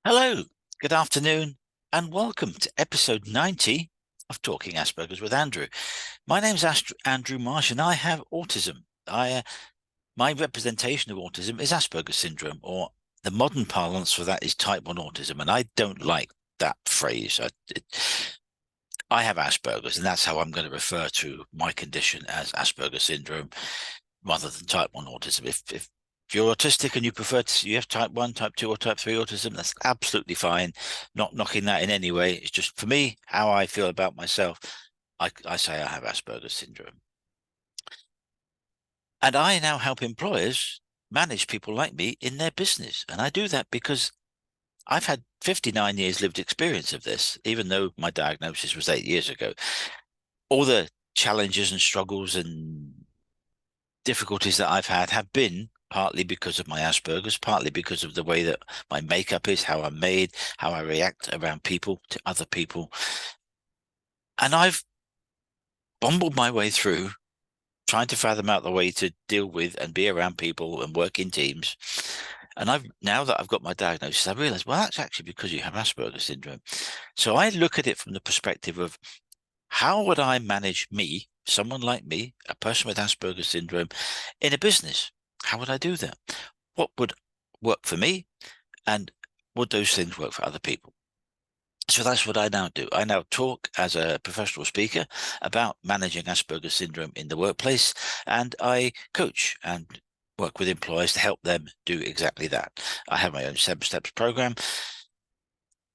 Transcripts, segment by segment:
Hello, good afternoon, and welcome to episode 90 of Talking Asperger's with Andrew. My name's Andrew Marsh, and I have autism. My representation of autism is Asperger's syndrome, or the modern parlance for that is type 1 autism, and I don't like that phrase. I have Asperger's, and that's how I'm going to refer to my condition as Asperger's syndrome rather than type 1 autism. If you're autistic and you prefer to you have type 1, type 2, or type 3 autism, that's absolutely fine. Not knocking that in any way. It's just for me, how I feel about myself. I say I have Asperger's syndrome. And I now help employers manage people like me in their business. And I do that because I've had 59 years lived experience of this, even though my diagnosis was 8 years ago. All the challenges and struggles and difficulties that I've had have been partly because of my Asperger's, partly because of the way that my makeup is, how I'm made, how I react around people to other people. And I've bumbled my way through trying to fathom out the way to deal with and be around people and work in teams. And now that I've got my diagnosis, I realize, well, that's actually because you have Asperger's syndrome. So I look at it from the perspective of how would I manage me, someone like me, a person with Asperger's syndrome, in a business? How would I do that? What would work for me? And would those things work for other people? So that's what I now do. I now talk as a professional speaker about managing Asperger's syndrome in the workplace, and I coach and work with employers to help them do exactly that. I have my own 7 steps program,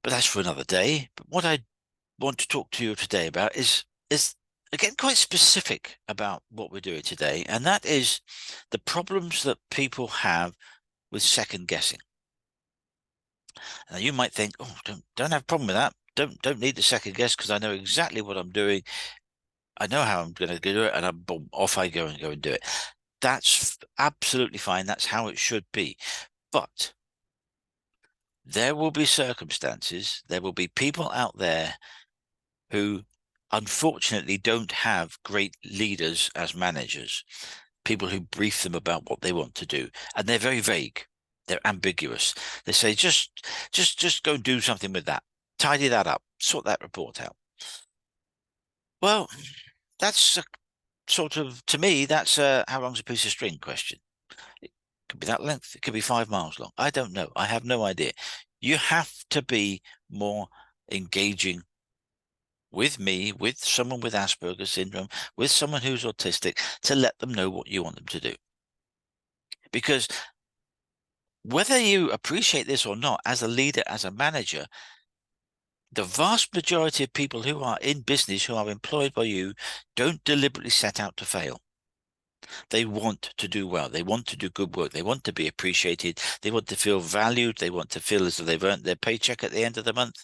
but that's for another day. But what I want to talk to you today about is again quite specific about what we're doing today, and that is the problems that people have with second guessing. Now you might think, oh, don't have a problem with that. Don't need the second guess because I know exactly what I'm doing. I know how I'm going to do it, and boom, off I go and do it. That's absolutely fine. That's how it should be. But there will be circumstances, there will be people out there who unfortunately don't have great leaders as managers, people who brief them about what they want to do. And they're very vague. They're ambiguous. They say, just go and do something with that. Tidy that up. Sort that report out. Well, that's a sort of, to me, that's a how long's a piece of string question. It could be that length. It could be 5 miles long. I don't know. I have no idea. You have to be more engaging with me, with someone with Asperger's syndrome, with someone who's autistic, to let them know what you want them to do. Because whether you appreciate this or not, as a leader, as a manager, the vast majority of people who are in business, who are employed by you, don't deliberately set out to fail. They want to do well. They want to do good work. They want to be appreciated. They want to feel valued. They want to feel as though they've earned their paycheck at the end of the month.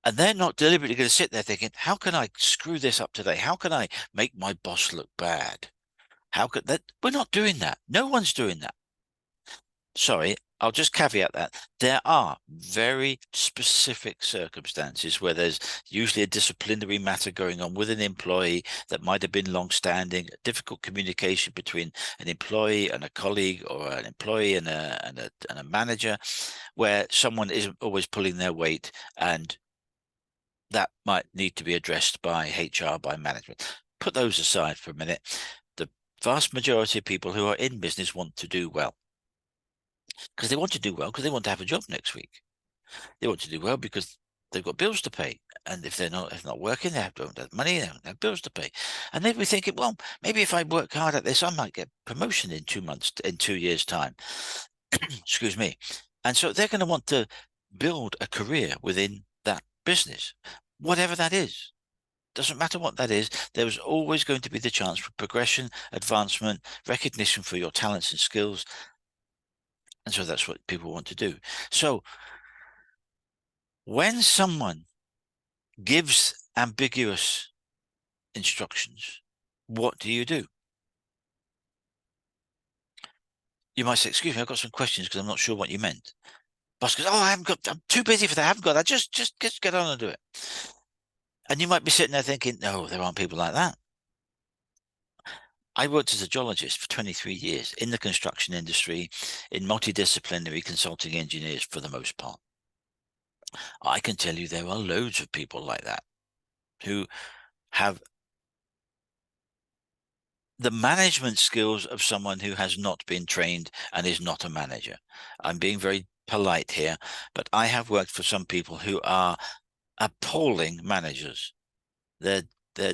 And they're not deliberately going to sit there thinking, how can I screw this up today? How can I make my boss look bad? How could that? We're not doing that. No one's doing that. Sorry, I'll just caveat that. There are very specific circumstances where there's usually a disciplinary matter going on with an employee that might have been long-standing, difficult communication between an employee and a colleague, or an employee and a manager, where someone isn't always pulling their weight, and that might need to be addressed by HR, by management. Put those aside for a minute. The vast majority of people who are in business want to do well. Because they want to do well, because they want to have a job next week. They want to do well because they've got bills to pay. And if they're not working, don't have money, they don't have bills to pay. And then we think, well, maybe if I work hard at this, I might get promotion in 2 months, in 2 years' time. Excuse me. And so they're going to want to build a career within that business, whatever that is. Doesn't matter what that is, there is always going to be the chance for progression, advancement, recognition for your talents and skills. And so that's what people want to do. So when someone gives ambiguous instructions, what do? You might say, excuse me, I've got some questions because I'm not sure what you meant. Boss goes, oh, I'm too busy for that. I haven't got that. Just get on and do it. And you might be sitting there thinking, no, there aren't people like that. I worked as a geologist for 23 years in the construction industry, in multidisciplinary consulting engineers for the most part. I can tell you there are loads of people like that who have the management skills of someone who has not been trained and is not a manager. I'm being very polite here, but I have worked for some people who are appalling managers. They're, they're,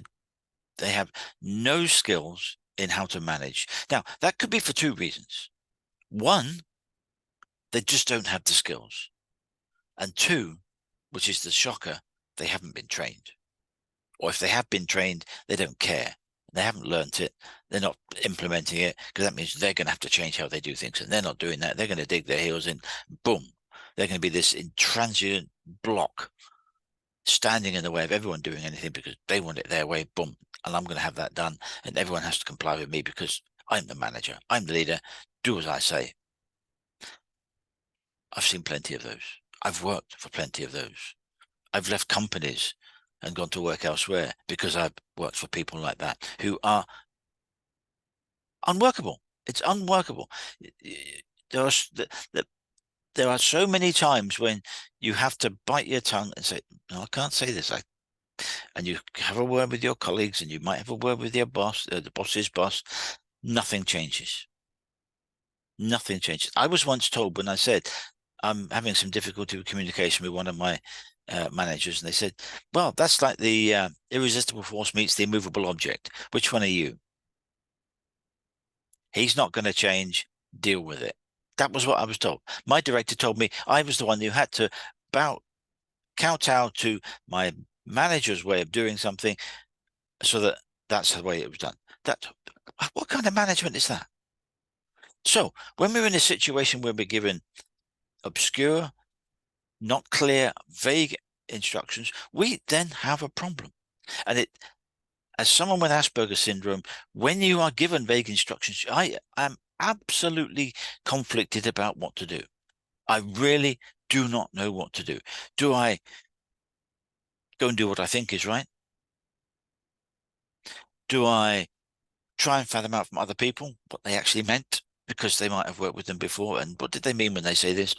they have no skills in how to manage. Now, that could be for two reasons. One, they just don't have the skills. And two, which is the shocker, they haven't been trained. Or if they have been trained, they don't care. They haven't learnt it. They're not implementing it because that means they're going to have to change how they do things. And they're not doing that. They're going to dig their heels in. Boom. They're going to be this intransient block standing in the way of everyone doing anything because they want it their way. Boom. And I'm going to have that done. And everyone has to comply with me because I'm the manager. I'm the leader. Do as I say. I've seen plenty of those. I've worked for plenty of those. I've left companies and gone to work elsewhere because I've worked for people like that who are unworkable. It's unworkable. There are there are so many times when you have to bite your tongue and say, "No, I can't say this." And you have a word with your colleagues, and you might have a word with your boss, the boss's boss. Nothing changes. Nothing changes. I was once told when I said I'm having some difficulty with communication with one of my managers, and they said, "Well, that's like the irresistible force meets the immovable object. Which one are you?" He's not going to change. Deal with it. That was what I was told. My director told me I was the one who had to bow, kowtow to my manager's way of doing something, so that's the way it was done. That what kind of management is that? So when we're in a situation where we're given obscure, not clear, vague instructions, we then have a problem. And as someone with Asperger syndrome, when you are given vague instructions, I am absolutely conflicted about what to do. I really do not know what to do. Do I go and do what I think is right? Do I try and fathom out from other people what they actually meant? Because they might have worked with them before. And what did they mean when they say this?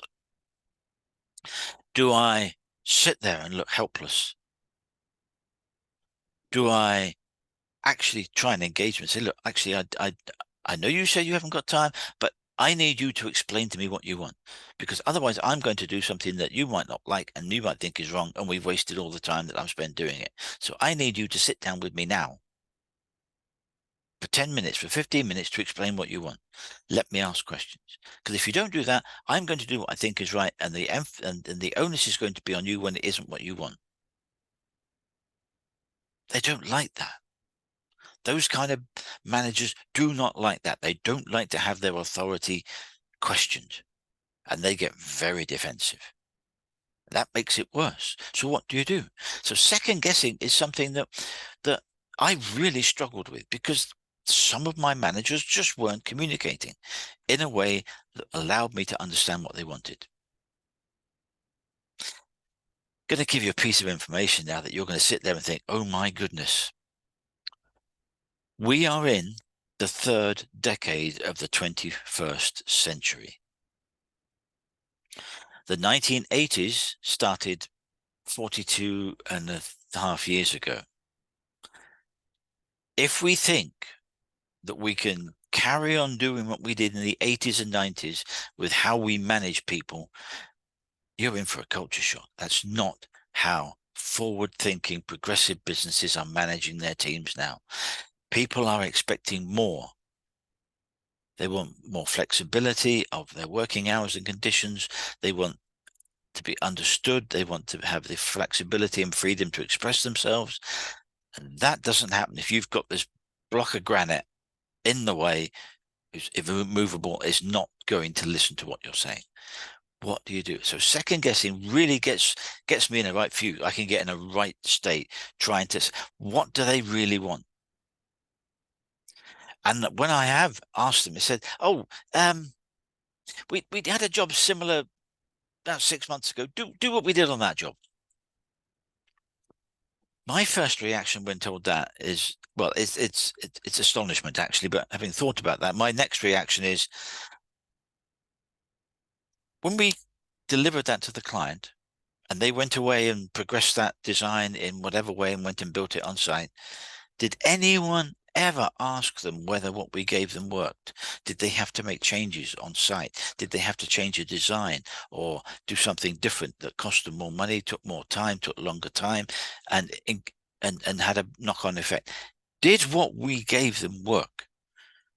Do I sit there and look helpless? Do I actually try and engage and say, look, actually, I know you say you haven't got time, but I need you to explain to me what you want, because otherwise I'm going to do something that you might not like and you might think is wrong, and we've wasted all the time that I've spent doing it. So I need you to sit down with me now for 10 minutes, for 15 minutes to explain what you want. Let me ask questions. Because if you don't do that, I'm going to do what I think is right, and and the onus is going to be on you when it isn't what you want. They don't like that. Those kind of managers do not like that. They don't like to have their authority questioned, and they get very defensive. That makes it worse. So what do you do? So second guessing is something that I really struggled with, because some of my managers just weren't communicating in a way that allowed me to understand what they wanted. Going to give you a piece of information now that you're going to sit there and think, oh my goodness. We are in the third decade of the 21st century. The 1980s started 42 and a half years ago. If we think that we can carry on doing what we did in the 80s and 90s with how we manage people, you're in for a culture shock. That's not how forward-thinking, progressive businesses are managing their teams now. People are expecting more. They want more flexibility of their working hours and conditions. They want to be understood. They want to have the flexibility and freedom to express themselves. And that doesn't happen if you've got this block of granite in the way, who's immovable, is not going to listen to what you're saying. What do you do? So second guessing really gets me in a right view. I can get in a right state trying to, what do they really want? And when I have asked them, it said, oh, we had a job similar about 6 months ago. Do what we did on that job. My first reaction when told that is, well, it's astonishment actually. But having thought about that, my next reaction is when we delivered that to the client and they went away and progressed that design in whatever way and went and built it on site. Did anyone ever ask them whether what we gave them worked? Did they have to make changes on site? Did they have to change a design or do something different that cost them more money, took more time, took longer time, and and had a knock-on effect? Did what we gave them work?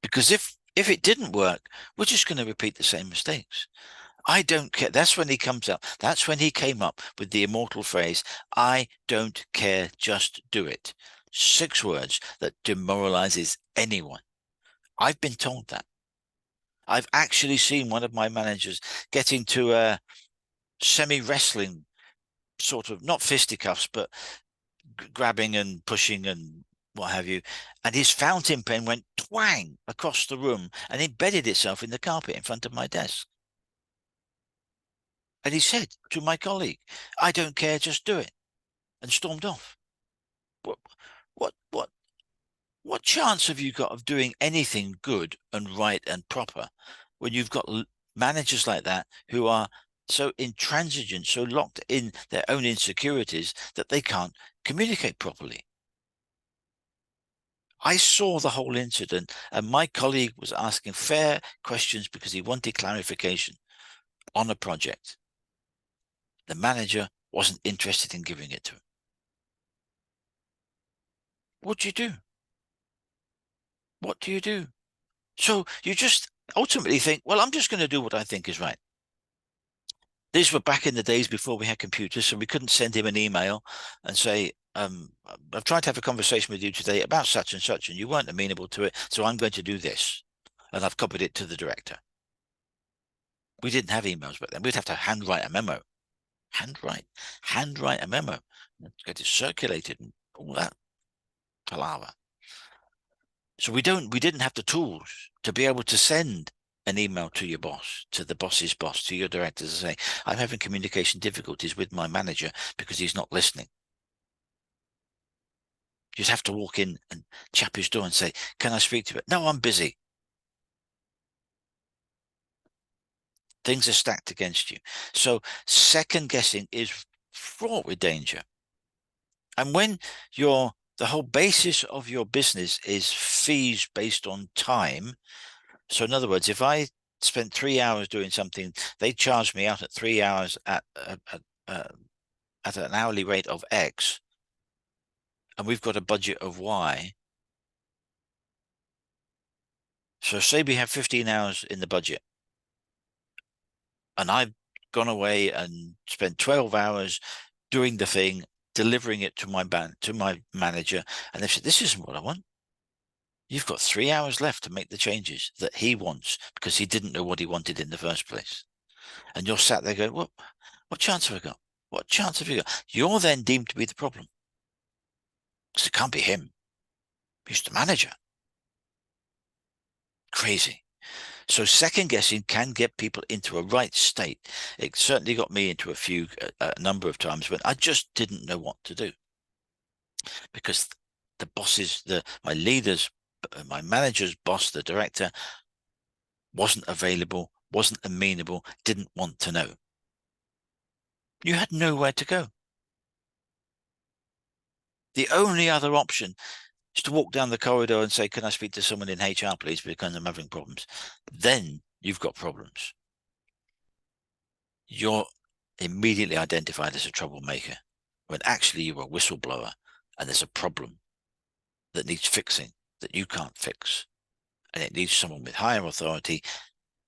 Because if it didn't work, we're just going to repeat the same mistakes. I don't care. That's when he comes up. That's when he came up with the immortal phrase, I don't care, just do it. 6 words that demoralizes anyone. I've been told that. I've actually seen one of my managers get into a semi-wrestling sort of, not fisticuffs, but grabbing and pushing and what have you. And his fountain pen went twang across the room and embedded itself in the carpet in front of my desk. And he said to my colleague, I don't care, just do it, and stormed off. What, what, what, what chance have you got of doing anything good and right and proper when you've got managers like that who are so intransigent, so locked in their own insecurities that they can't communicate properly? I saw the whole incident, and my colleague was asking fair questions because he wanted clarification on a project. The manager wasn't interested in giving it to him. What do you do? What do you do? So you just ultimately think, well, I'm just going to do what I think is right. These were back in the days before we had computers, so we couldn't send him an email and say, I've tried to have a conversation with you today about such and such, and you weren't amenable to it, so I'm going to do this. And I've copied it to the director. We didn't have emails back then. We'd have to handwrite a memo. Handwrite a memo. Get it circulated and all that palaver. So we didn't have the tools to be able to send an email to your boss, to the boss's boss, to your directors and say, I'm having communication difficulties with my manager because he's not listening. You just have to walk in and chap his door and say, can I speak to you? No, I'm busy. Things are stacked against you. So second guessing is fraught with danger. And when the whole basis of your business is fees based on time. So in other words, if I spent 3 hours doing something, they charge me out at 3 hours at an hourly rate of X, and we've got a budget of Y. So say we have 15 hours in the budget, and I've gone away and spent 12 hours doing the thing, delivering it to my manager, and they've said, this isn't what I want. You've got 3 hours left to make the changes that he wants because he didn't know what he wanted in the first place. And you're sat there going, what chance have I got? What chance have you got? You're then deemed to be the problem. Because it can't be him. He's the manager. Crazy. So second guessing can get people into a right state. It certainly got me into a number of times when I just didn't know what to do because the bosses, my leaders, my manager's boss, the director, wasn't available, wasn't amenable, didn't want to know. You had nowhere to go. The only other option is to walk down the corridor and say, can I speak to someone in HR, please, because I'm having problems. Then you've got problems. You're immediately identified as a troublemaker when actually you're a whistleblower and there's a problem that needs fixing that you can't fix. And it needs someone with higher authority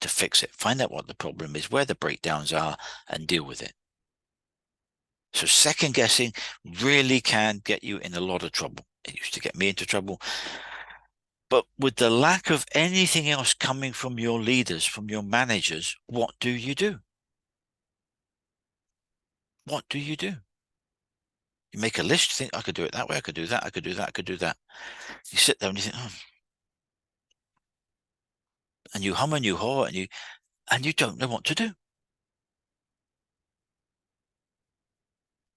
to fix it. Find out what the problem is, where the breakdowns are, and deal with it. So second guessing really can get you in a lot of trouble. It used to get me into trouble. But with the lack of anything else coming from your leaders, from your managers, what do you do? What do you do? You make a list, think, I could do it that way, I could do that, I could do that, I could do that. You sit there and you think, oh. And you hum and you haw and you don't know what to do.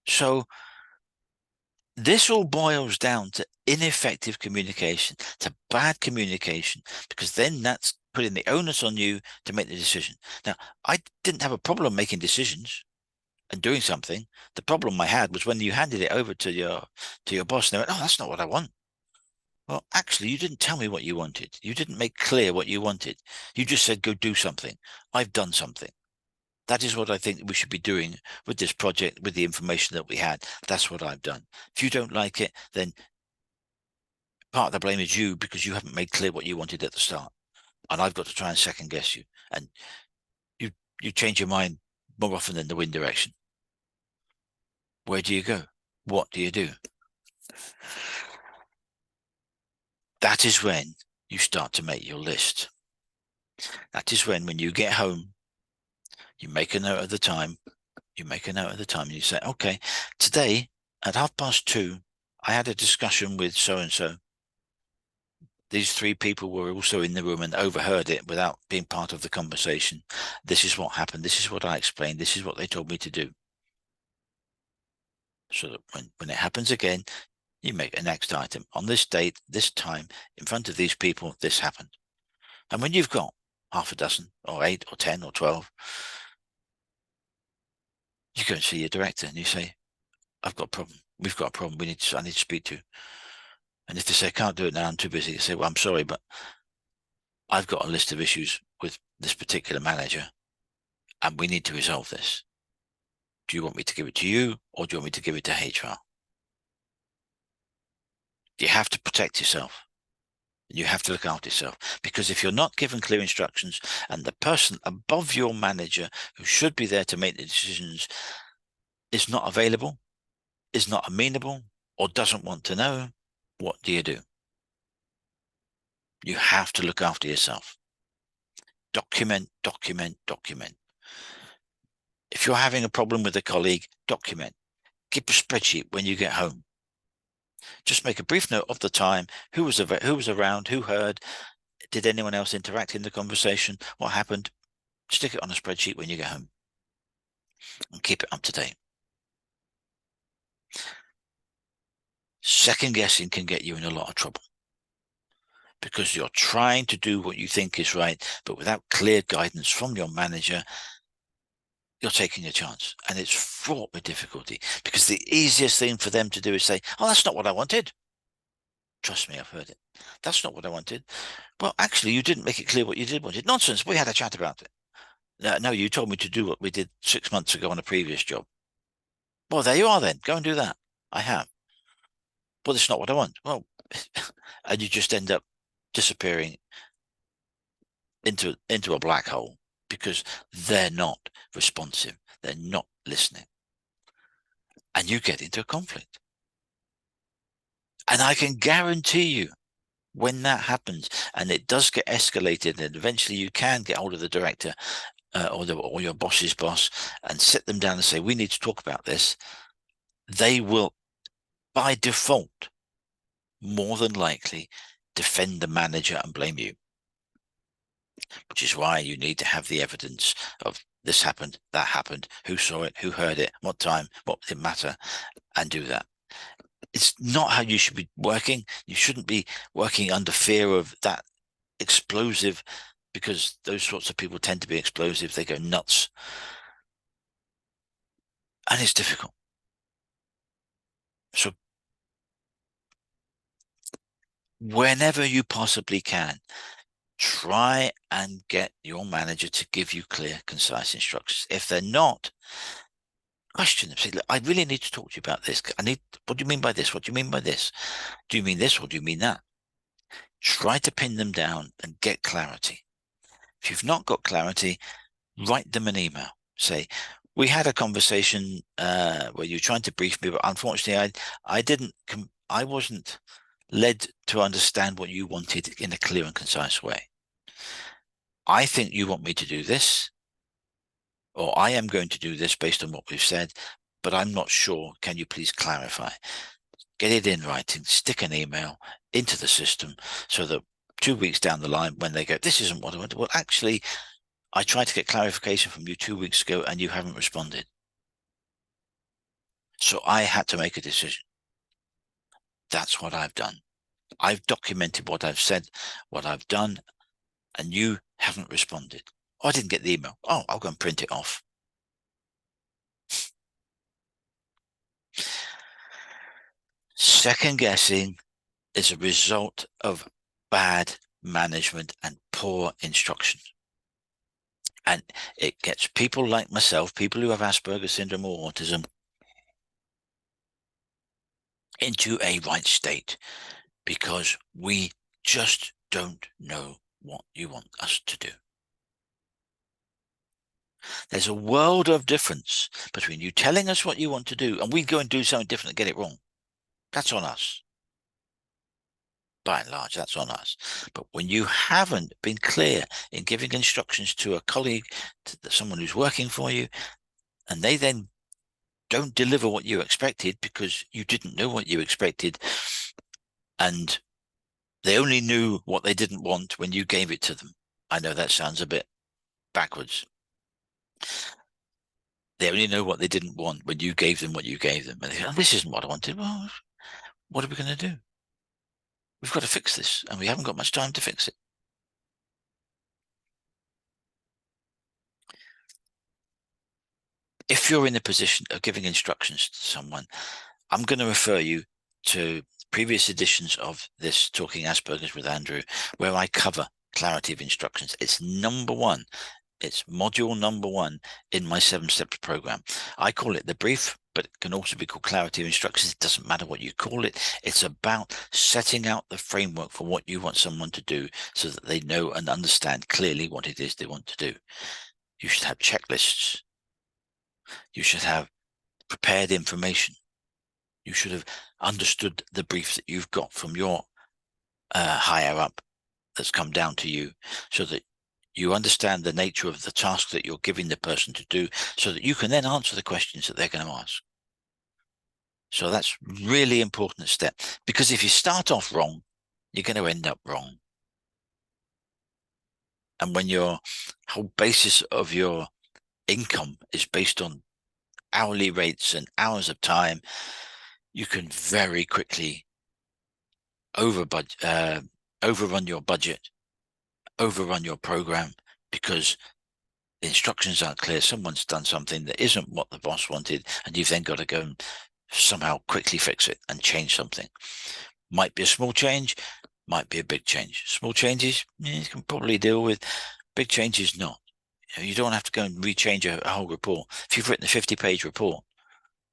So This all boils down to ineffective communication, to bad communication, because then that's putting the onus on you to make the decision. Now, I didn't have a problem making decisions and doing something. The problem I had was when you handed it over to your boss, and they went, "Oh, that's not what I want." Well, actually, you didn't tell me what you wanted. You didn't make clear what you wanted. You just said, "Go do something." I've done something. That is what I think we should be doing with this project, with the information that we had. That's what I've done. If you don't like it, then part of the blame is you because you haven't made clear what you wanted at the start. And I've got to try and second guess you. And you you change your mind more often than the wind direction. Where do you go? What do you do? That is when you start to make your list. That is when you get home, you make a note of the time. You make a note of the time and you say, okay, today at 2:30, I had a discussion with so and so. These three people were also in the room and overheard it without being part of the conversation. This is what happened. This is what I explained. This is what they told me to do. So that when it happens again, you make a next item. On this date, this time, in front of these people, this happened. And when you've got half a dozen or 8 or 10 or 12, you go and see your director and you say, I've got a problem. We've got a problem. I need to speak to. And if they say, I can't do it now, I'm too busy, you say, well, I'm sorry, but I've got a list of issues with this particular manager and we need to resolve this. Do you want me to give it to you or do you want me to give it to HR? You have to protect yourself. You have to look after yourself because if you're not given clear instructions and the person above your manager who should be there to make the decisions is not available, is not amenable, or doesn't want to know, what do? You have to look after yourself. Document, document, document. If you're having a problem with a colleague, document. Keep a spreadsheet when you get home. Just make a brief note of the time, who was around, who heard, did anyone else interact in the conversation, what happened. Stick it on a spreadsheet when you get home and keep it up to date. Second guessing can get you in a lot of trouble because you're trying to do what you think is right, but without clear guidance from your manager, you're taking a chance and it's fraught with difficulty because the easiest thing for them to do is say, oh, that's not what I wanted. Trust me, I've heard it. That's not what I wanted. Well, actually, you didn't make it clear what you did wanted. Nonsense. We had a chat about it. No, you told me to do what we did 6 months ago on a previous job. Well, there you are then. Go and do that. I have. But it's not what I want. Well, and you just end up disappearing into a black hole because they're not responsive. They're not listening. And you get into a conflict. And I can guarantee you when that happens and it does get escalated and eventually you can get hold of the director or your boss's boss and sit them down and say, we need to talk about this. They will, by default, more than likely defend the manager and blame you, which is why you need to have the evidence of this happened, that happened, who saw it, who heard it, what time, what did it matter, and do that. It's not how you should be working. You shouldn't be working under fear of that explosive, because those sorts of people tend to be explosive. They go nuts. And it's difficult. So whenever you possibly can, try and get your manager to give you clear, concise instructions. If they're not, question them. Say, look, I really need to talk to you about this. What do you mean by this? What do you mean by this? Do you mean this or do you mean that? Try to pin them down and get clarity. If you've not got clarity, write them an email. Say, we had a conversation where you were trying to brief me, but unfortunately, I wasn't led to understand what you wanted in a clear and concise way. I think you want me to do this, or I am going to do this based on what we've said, but I'm not sure. Can you please clarify? Get it in writing, stick an email into the system so that 2 weeks down the line, when they go, this isn't what I wanted. Well, actually, I tried to get clarification from you 2 weeks ago and you haven't responded. So I had to make a decision. That's what I've done. I've documented what I've said, what I've done, and you haven't responded. Oh, I didn't get the email. Oh, I'll go and print it off. Second guessing is a result of bad management and poor instruction. And it gets people like myself, people who have Asperger syndrome or autism, into a right state because we just don't know what you want us to do. There's a world of difference between you telling us what you want to do and we go and do something different and get it wrong. That's on us. By and large, that's on us. But when you haven't been clear in giving instructions to a colleague, to someone who's working for you, and they then don't deliver what you expected because you didn't know what you expected, and they only knew what they didn't want when you gave it to them. I know that sounds a bit backwards. They only know what they didn't want when you gave them what you gave them. And they say, oh, this isn't what I wanted. Well, what are we going to do? We've got to fix this, and we haven't got much time to fix it. If you're in the position of giving instructions to someone, I'm going to refer you to previous editions of this Talking Asperger's with Andrew, where I cover clarity of instructions. It's number one. It's module number one in my 7 steps program. I call it the brief, but it can also be called clarity of instructions. It doesn't matter what you call it. It's about setting out the framework for what you want someone to do so that they know and understand clearly what it is they want to do. You should have checklists. You should have prepared information. You should have understood the brief that you've got from your higher up that's come down to you so that you understand the nature of the task that you're giving the person to do so that you can then answer the questions that they're going to ask. So that's really important step, because if you start off wrong, you're going to end up wrong. And when your whole basis of your income is based on hourly rates and hours of time, you can very quickly overrun your budget, overrun your program, because the instructions aren't clear. Someone's done something that isn't what the boss wanted, and you've then got to go and somehow quickly fix it and change something. Might be a small change, might be a big change. Small changes, you can probably deal with. Big changes, not. You don't have to go and rechange a whole report. If you've written a 50-page report,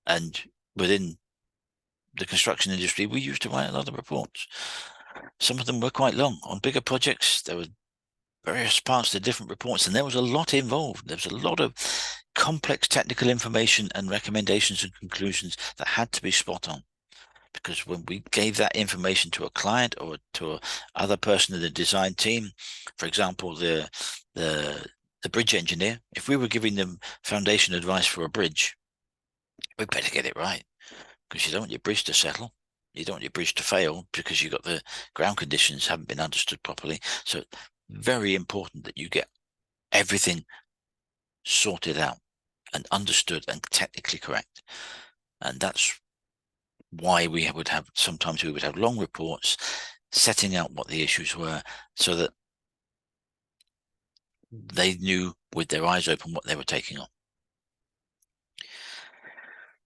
and within the construction industry, we used to write a lot of reports. Some of them were quite long. On bigger projects, there were various parts to different reports, and there was a lot involved. There was a lot of complex technical information and recommendations and conclusions that had to be spot on. Because when we gave that information to a client or to other person in the design team, for example, the bridge engineer, if we were giving them foundation advice for a bridge, we better get it right, because you don't want your bridge to settle. You don't want your bridge to fail because you've got the ground conditions haven't been understood properly. So very important that you get everything sorted out and understood and technically correct. And that's why we would have, sometimes we would have long reports setting out what the issues were so that they knew with their eyes open what they were taking on.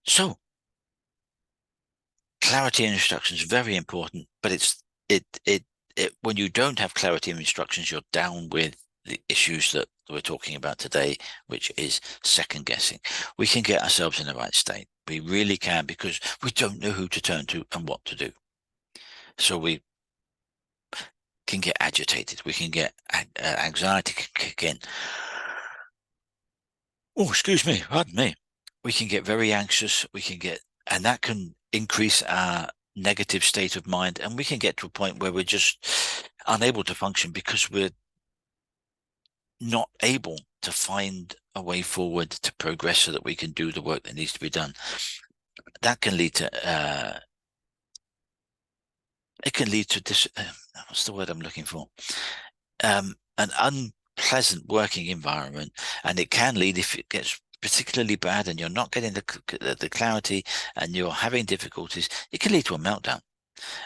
So clarity in instructions is very important, but when you don't have clarity in instructions, you're down with the issues that we're talking about today, which is second guessing. We can get ourselves in the right state. We really can, because we don't know who to turn to and what to do. So we can get agitated. We can get anxiety can kick in. Oh, excuse me, pardon me. We can get very anxious. And that can increase our negative state of mind. And we can get to a point where we're just unable to function because we're not able to find a way forward to progress so that we can do the work that needs to be done. That can lead to this. What's the word I'm looking for? An unpleasant working environment, and it can lead, if it gets particularly bad and you're not getting the clarity and you're having difficulties, it can lead to a meltdown.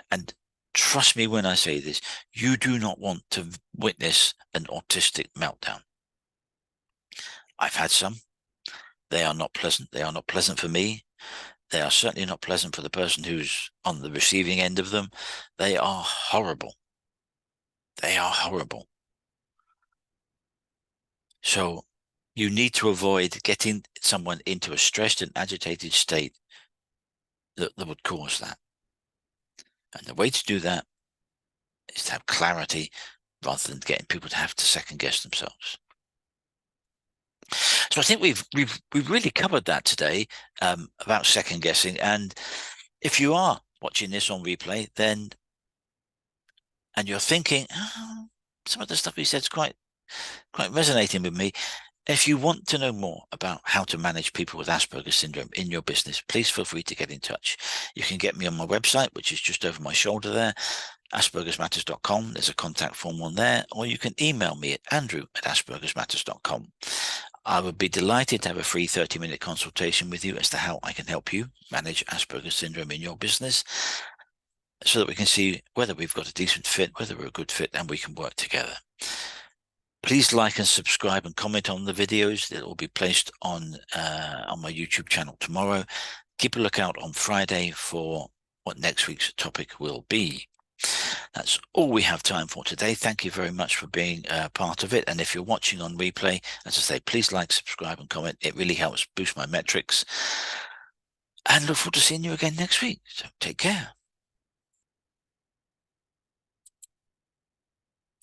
And trust me when I say this, you do not want to witness an autistic meltdown. I've had some. They are not pleasant. They are not pleasant for me. They are certainly not pleasant for the person who's on the receiving end of them. They are horrible. They are horrible. So you need to avoid getting someone into a stressed and agitated state that would cause that. And the way to do that is to have clarity rather than getting people to have to second guess themselves. So I think we've really covered that today, about second guessing. And if you are watching this on replay, then and you're thinking, oh, some of the stuff he said is quite resonating with me. If you want to know more about how to manage people with Asperger's syndrome in your business, please feel free to get in touch. You can get me on my website, which is just over my shoulder there, aspergersmatters.com. There's a contact form on there, or you can email me at andrew@aspergersmatters.com. I would be delighted to have a free 30-minute consultation with you as to how I can help you manage Asperger's syndrome in your business, so that we can see whether we've got a decent fit, whether we're a good fit, and we can work together. Please like and subscribe and comment on the videos that will be placed on my YouTube channel tomorrow. Keep a lookout on Friday for what next week's topic will be. That's all we have time for today. Thank you very much for being part of it. And if you're watching on replay, as I say, please like, subscribe, and comment. It really helps boost my metrics. And look forward to seeing you again next week. So take care.